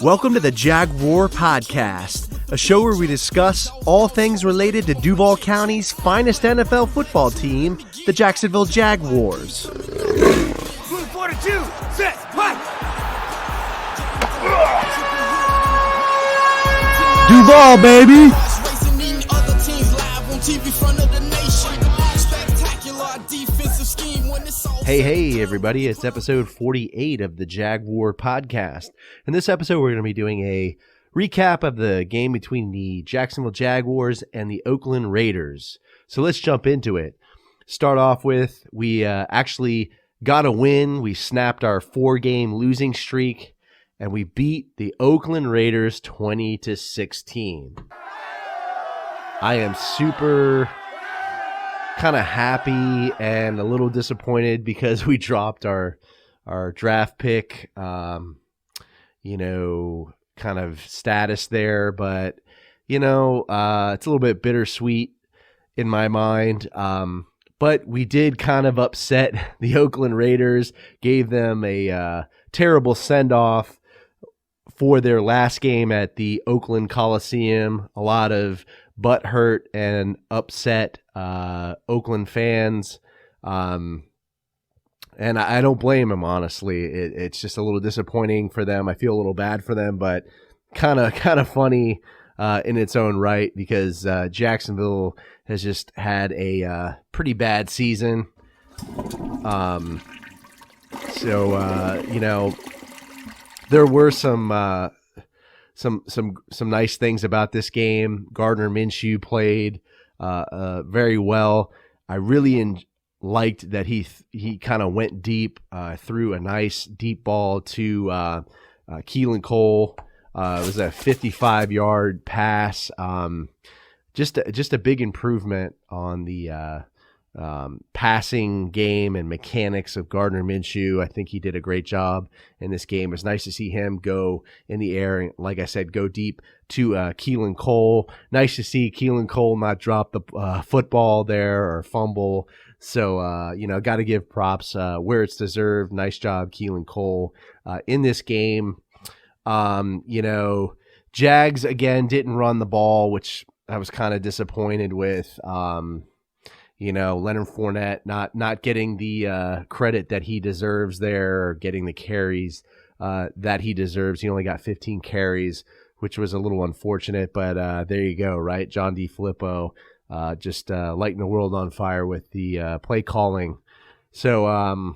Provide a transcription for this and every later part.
Welcome to the Jaguar Podcast, a show where we discuss all things related to Duval County's finest NFL football team, the Jacksonville Jaguars. Move 42, set, fight! Duval, baby! Hey, everybody, it's episode 48 of the Jaguar Podcast. In this episode, we're going to be doing a recap of the game between the Jacksonville Jaguars and the Oakland Raiders. So let's jump into it. Start off with, we actually got a win. We snapped our 4-game losing streak, and we beat the Oakland Raiders 20-16. I am super kind of happy and a little disappointed because we dropped our draft pick, kind of status there. But, it's a little bit bittersweet in my mind. But we did kind of upset the Oakland Raiders, gave them a terrible send-off for their last game at the Oakland Coliseum. A lot of butthurt and upset Oakland fans. And I don't blame them, honestly. It's just a little disappointing for them. I feel a little bad for them, but kind of funny in its own right because Jacksonville has just had a pretty bad season. There were some nice things about this game. Gardner Minshew played very well. I really liked that he kind of went deep, threw a nice deep ball to Keelan Cole. It was a 55-yard pass. Just a big improvement on the passing game and mechanics of Gardner Minshew. I think he did a great job in this game. It was nice to see him go in the air and, like I said, go deep to Keelan Cole. Nice to see Keelan Cole not drop the football there or fumble. So, got to give props where it's deserved. Nice job, Keelan Cole, in this game. Jags, again, didn't run the ball, which I was kind of disappointed with. Leonard Fournette not getting the credit that he deserves there, or getting the carries that he deserves. He only got 15 carries, which was a little unfortunate, but there you go, right? John DeFilippo just lighting the world on fire with the play calling. So,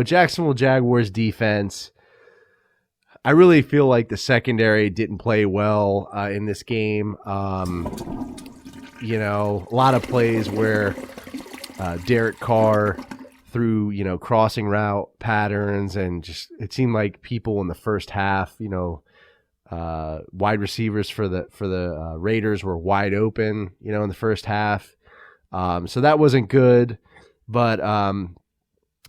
Jacksonville Jaguars defense, I really feel like the secondary didn't play well in this game. A lot of plays where Derek Carr threw, crossing route patterns, and just it seemed like people in the first half, wide receivers for the Raiders were wide open, in the first half. So that wasn't good, but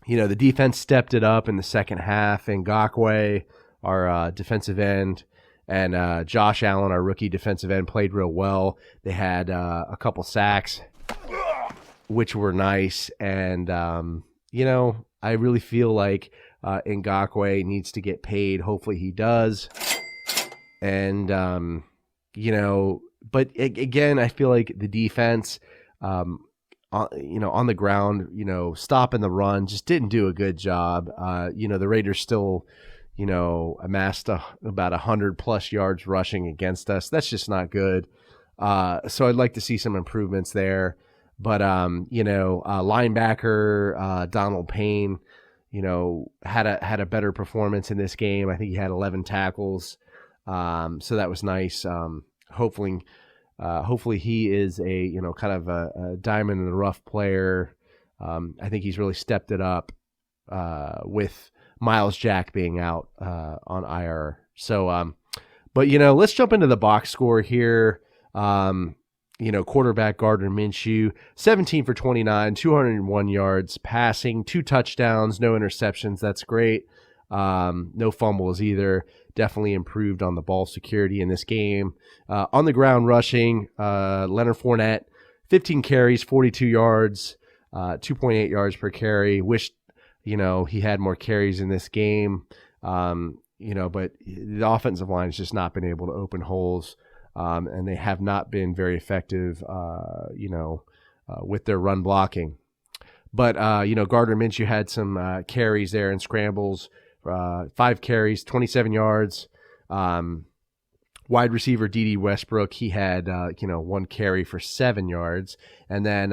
the defense stepped it up in the second half. Ngakoue, our defensive end, and Josh Allen, our rookie defensive end, played real well. They had a couple sacks, which were nice. And, I really feel like Ngakoue needs to get paid. Hopefully he does. And, but again, I feel like the defense, on the ground, stopping the run, just didn't do a good job. The Raiders still amassed about 100+ yards rushing against us. That's just not good. So I'd like to see some improvements there. But, linebacker Donald Payne, had a better performance in this game. I think he had 11 tackles. So that was nice. Hopefully he is a, kind of a diamond in the rough player. I think he's really stepped it up with Miles Jack being out on IR. So, let's jump into the box score here. Quarterback Gardner Minshew, 17 for 29, 201 yards passing, 2 touchdowns, no interceptions. That's great. No fumbles either. Definitely improved on the ball security in this game. On the ground rushing, Leonard Fournette, 15 carries, 42 yards, 2.8 yards per carry. Wished, he had more carries in this game. but the offensive line has just not been able to open holes, and they have not been very effective, with their run blocking. But, Gardner Minshew had some carries there and scrambles, 5 carries, 27 yards. Wide receiver D.D. Westbrook, he had, 1 carry for 7 yards. And then,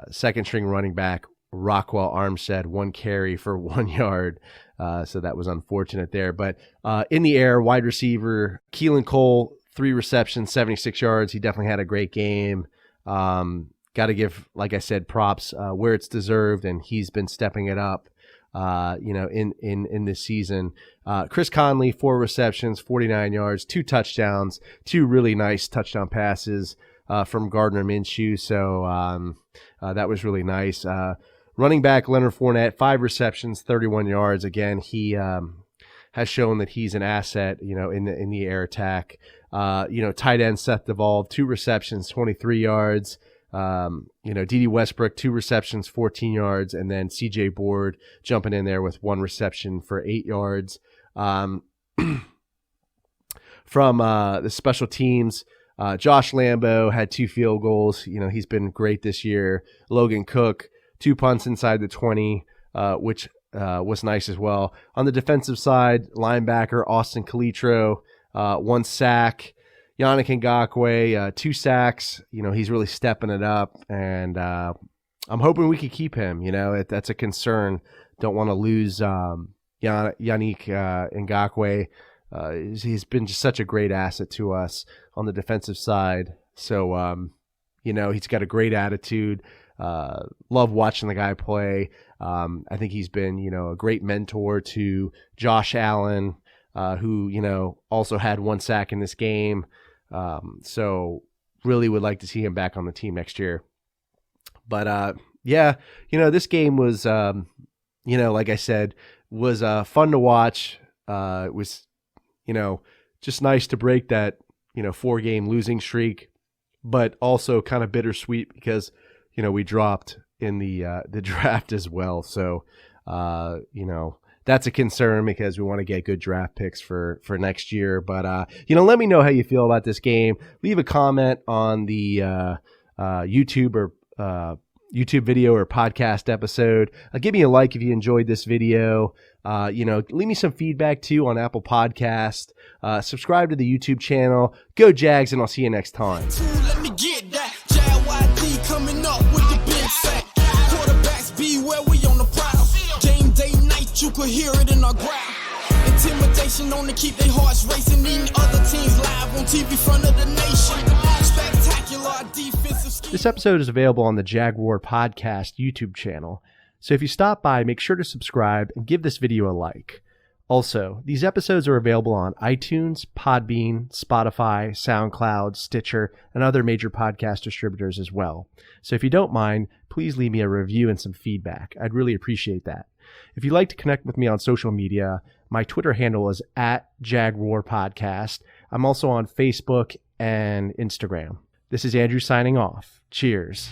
second string running back Rockwell Armstead, 1 carry for 1 yard. So that was unfortunate there. But in the air, wide receiver Keelan Cole, 3 receptions, 76 yards. He definitely had a great game. Got to give, like I said, props where it's deserved, and he's been stepping it up, in this season. Chris Conley, 4 receptions, 49 yards, 2 touchdowns, 2 really nice touchdown passes from Gardner Minshew. So that was really nice. Running back Leonard Fournette, 5 receptions, 31 yards. Again, he has shown that he's an asset, in the air attack. Tight end Seth Devolve, 2 receptions, 23 yards. D.D. Westbrook, 2 receptions, 14 yards, and then C.J. Board jumping in there with 1 reception for 8 yards. From the special teams, Josh Lambo had 2 field goals. He's been great this year. Logan Cook, 2 punts inside the 20, which was nice as well. On the defensive side, linebacker Austin Calitro, 1 sack. Yannick Ngakoue, 2 sacks. He's really stepping it up, and I'm hoping we could keep him. That's a concern. Don't want to lose Yannick Ngakoue. He's been just such a great asset to us on the defensive side. So, he's got a great attitude. Love watching the guy play. I think he's been, a great mentor to Josh Allen, who, also had 1 sack in this game. So really would like to see him back on the team next year. But, this game was, like I said, was fun to watch. It was, just nice to break that, 4-game losing streak, but also kind of bittersweet because, we dropped in the draft as well. So, that's a concern because we want to get good draft picks for next year. But, let me know how you feel about this game. Leave a comment on the YouTube video or podcast episode. Give me a like if you enjoyed this video. Leave me some feedback too on Apple Podcast. Subscribe to the YouTube channel. Go Jags, and I'll see you next time. Let me get that. JYD coming up with the big sack. Quarterbacks beware, we on the prowl. Game day night, you could hear it in our growl. Intimidation on to keep their hearts racing. Eating other teams live on TV front of the nation. Spectacular defensive scheme. This episode is available on the Jaguar Podcast YouTube channel. So if you stop by, make sure to subscribe and give this video a like. Also, these episodes are available on iTunes, Podbean, Spotify, SoundCloud, Stitcher, and other major podcast distributors as well. So if you don't mind, please leave me a review and some feedback. I'd really appreciate that. If you'd like to connect with me on social media, my Twitter handle is @JagWarPodcast. I'm also on Facebook and Instagram. This is Andrew signing off. Cheers.